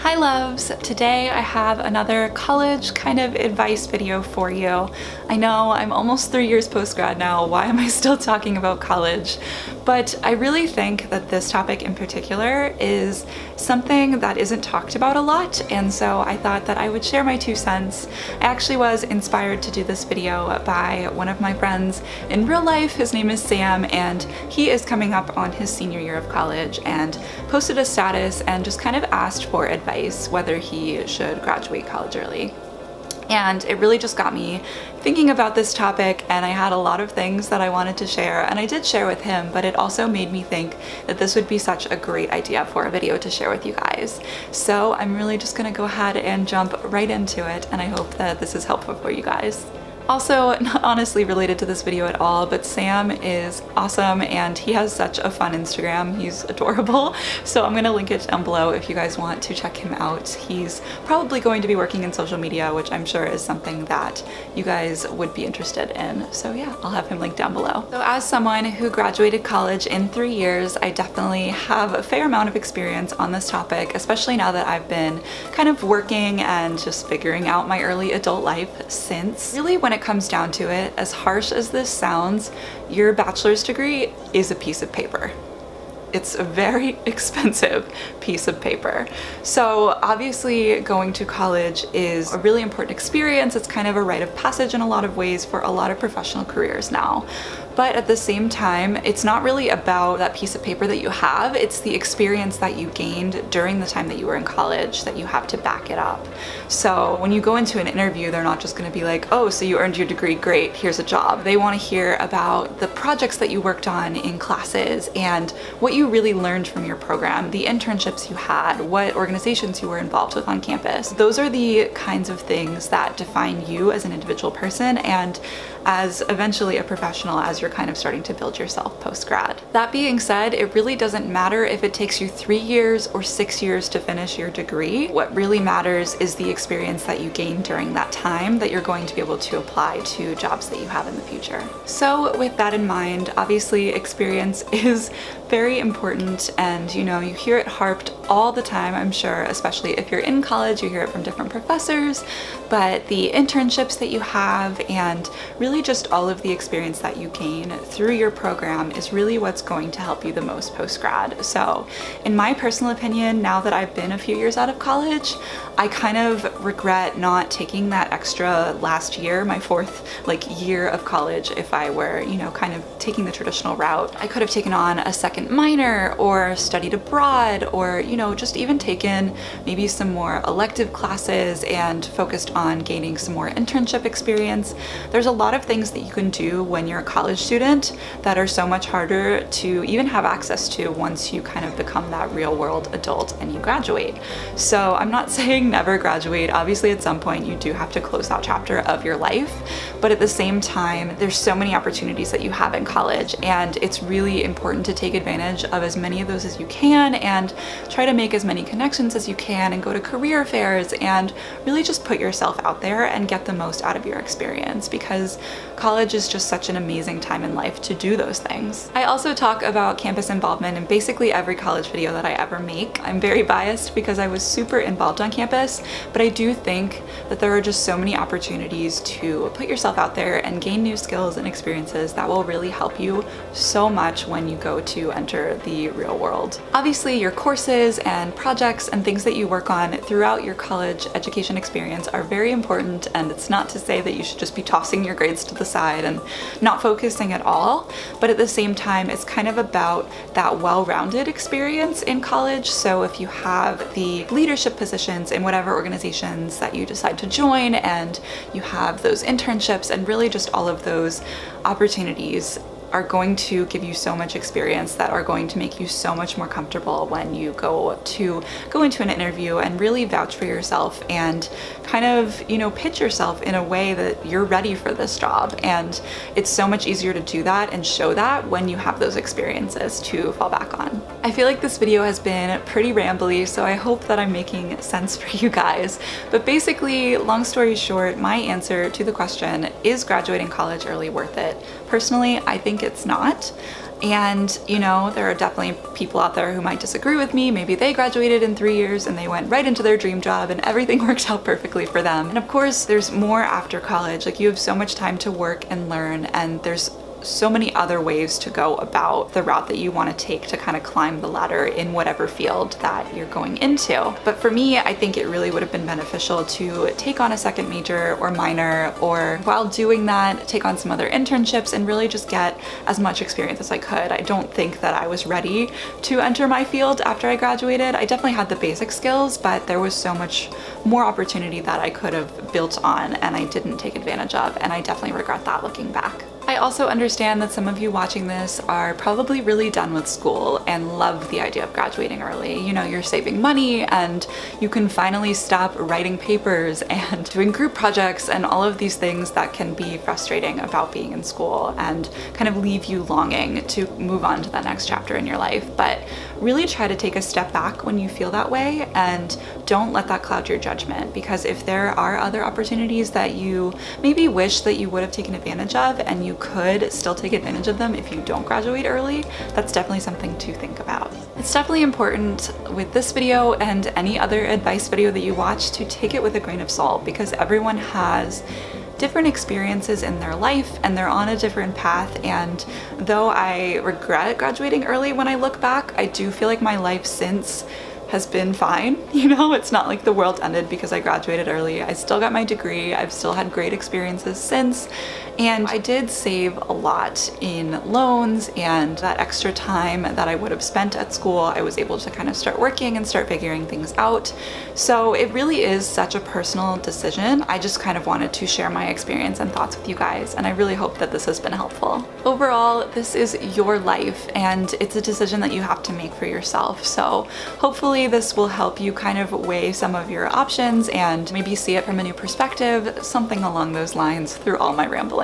Hi loves! Today I have another college kind of advice video for you. I know I'm almost 3 years post-grad now, why am I still talking about college? But I really think that this topic in particular is something that isn't talked about a lot, and so I thought that I would share my 2 cents. I actually was inspired to do this video by one of my friends in real life. His name is Sam, and he is coming up on his senior year of college and posted a status and just kind of asked for advice whether he should graduate college early. And it really just got me thinking about this topic, and I had a lot of things that I wanted to share, and I did share with him, but it also made me think that this would be such a great idea for a video to share with you guys. So I'm really just gonna go ahead and jump right into it, and I hope that this is helpful for you guys. Also, not honestly related to this video at all, but Sam is awesome and he has such a fun Instagram. He's adorable. So I'm gonna link it down below if you guys want to check him out. He's probably going to be working in social media, which I'm sure is something that you guys would be interested in. So yeah, I'll have him linked down below. So as someone who graduated college in 3 years, I definitely have a fair amount of experience on this topic, especially now that I've been kind of working and just figuring out my early adult life since. Really, when it comes down to it, as harsh as this sounds, your bachelor's degree is a piece of paper. It's a very expensive piece of paper. So obviously going to college is a really important experience. It's kind of a rite of passage in a lot of ways for a lot of professional careers now. But at the same time, it's not really about that piece of paper that you have, it's the experience that you gained during the time that you were in college that you have to back it up. So when you go into an interview, they're not just gonna be like, oh, so you earned your degree, great, here's a job. They wanna hear about the projects that you worked on in classes and what you really learned from your program, the internships you had, what organizations you were involved with on campus. Those are the kinds of things that define you as an individual person and as eventually a professional as you're kind of starting to build yourself post-grad. That being said, it really doesn't matter if it takes you 3 years or 6 years to finish your degree. What really matters is the experience that you gain during that time that you're going to be able to apply to jobs that you have in the future. So with that in mind, obviously experience is very important, and you know, you hear it harped all the time, I'm sure, especially if you're in college, you hear it from different professors, but the internships that you have and really just all of the experience that you gain through your program is really what's going to help you the most post-grad. So in my personal opinion, now that I've been a few years out of college, I kind of regret not taking that extra last year, my 4th year of college. If I were, you know, kind of taking the traditional route, I could have taken on a second minor or studied abroad, or, you know, just even taken maybe some more elective classes and focused on gaining some more internship experience. There's a lot of things that you can do when you're a college student that are so much harder to even have access to once you kind of become that real world adult and you graduate. So I'm not saying never graduate. Obviously at some point you do have to close that chapter of your life, but at the same time there's so many opportunities that you have in college, and it's really important to take advantage of as many of those as you can and try to make as many connections as you can and go to career fairs and really just put yourself out there and get the most out of your experience, because college is just such an amazing time in life to do those things. I also talk about campus involvement in basically every college video that I ever make. I'm very biased because I was super involved on campus, but I do think that there are just so many opportunities to put yourself out there and gain new skills and experiences that will really help you so much when you go to enter the real world. Obviously, your courses and projects and things that you work on throughout your college education experience are very important, and it's not to say that you should just be tossing your grades to the side and not focusing at all, but at the same time it's kind of about that well-rounded experience in college. So if you have the leadership positions in whatever organizations that you decide to join, and you have those internships and really just all of those opportunities, are going to give you so much experience that are going to make you so much more comfortable when you go into an interview and really vouch for yourself and kind of, you know, pitch yourself in a way that you're ready for this job. And it's so much easier to do that and show that when you have those experiences to fall back on. I feel like this video has been pretty rambly, so I hope that I'm making sense for you guys. But basically, long story short, my answer to the question, is graduating college early worth it? Personally, I think it's not. And you know, there are definitely people out there who might disagree with me. Maybe they graduated in 3 years and they went right into their dream job and everything worked out perfectly for them. And of course, there's more after college. Like, you have so much time to work and learn, and there's so many other ways to go about the route that you want to take to kind of climb the ladder in whatever field that you're going into. But for me, I think it really would have been beneficial to take on a second major or minor, or while doing that, take on some other internships and really just get as much experience as I could. I don't think that I was ready to enter my field after I graduated. I definitely had the basic skills, but there was so much more opportunity that I could have built on and I didn't take advantage of, and I definitely regret that looking back. I also understand that some of you watching this are probably really done with school and love the idea of graduating early. You know, you're saving money and you can finally stop writing papers and doing group projects and all of these things that can be frustrating about being in school and kind of leave you longing to move on to the next chapter in your life. But really try to take a step back when you feel that way and don't let that cloud your judgment, because if there are other opportunities that you maybe wish that you would have taken advantage of and you could still take advantage of them if you don't graduate early, that's definitely something to think about. It's definitely important with this video and any other advice video that you watch to take it with a grain of salt, because everyone has different experiences in their life and they're on a different path. And though I regret graduating early when I look back, I do feel like my life since has been fine. You know, it's not like the world ended because I graduated early. I still got my degree. I've still had great experiences since. And I did save a lot in loans, and that extra time that I would have spent at school, I was able to kind of start working and start figuring things out. So it really is such a personal decision. I just kind of wanted to share my experience and thoughts with you guys, and I really hope that this has been helpful. Overall, this is your life and it's a decision that you have to make for yourself. So hopefully this will help you kind of weigh some of your options and maybe see it from a new perspective, something along those lines, through all my rambling.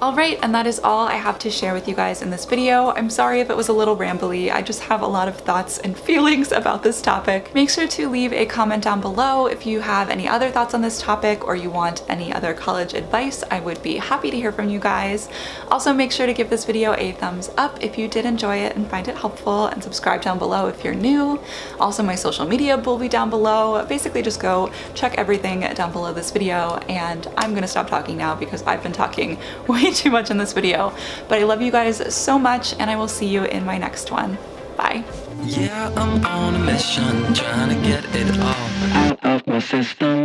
Alright, and that is all I have to share with you guys in this video. I'm sorry if it was a little rambly. I just have a lot of thoughts and feelings about this topic. Make sure to leave a comment down below if you have any other thoughts on this topic or you want any other college advice. I would be happy to hear from you guys. Also, make sure to give this video a thumbs up if you did enjoy it and find it helpful, and subscribe down below if you're new. Also, my social media will be down below. Basically, just go check everything down below this video, and I'm gonna stop talking now because I've been talking way too much in this video. But I love you guys so much, and I will see you in my next one. Bye. Yeah, I'm on a mission, trying to get it all out of my system.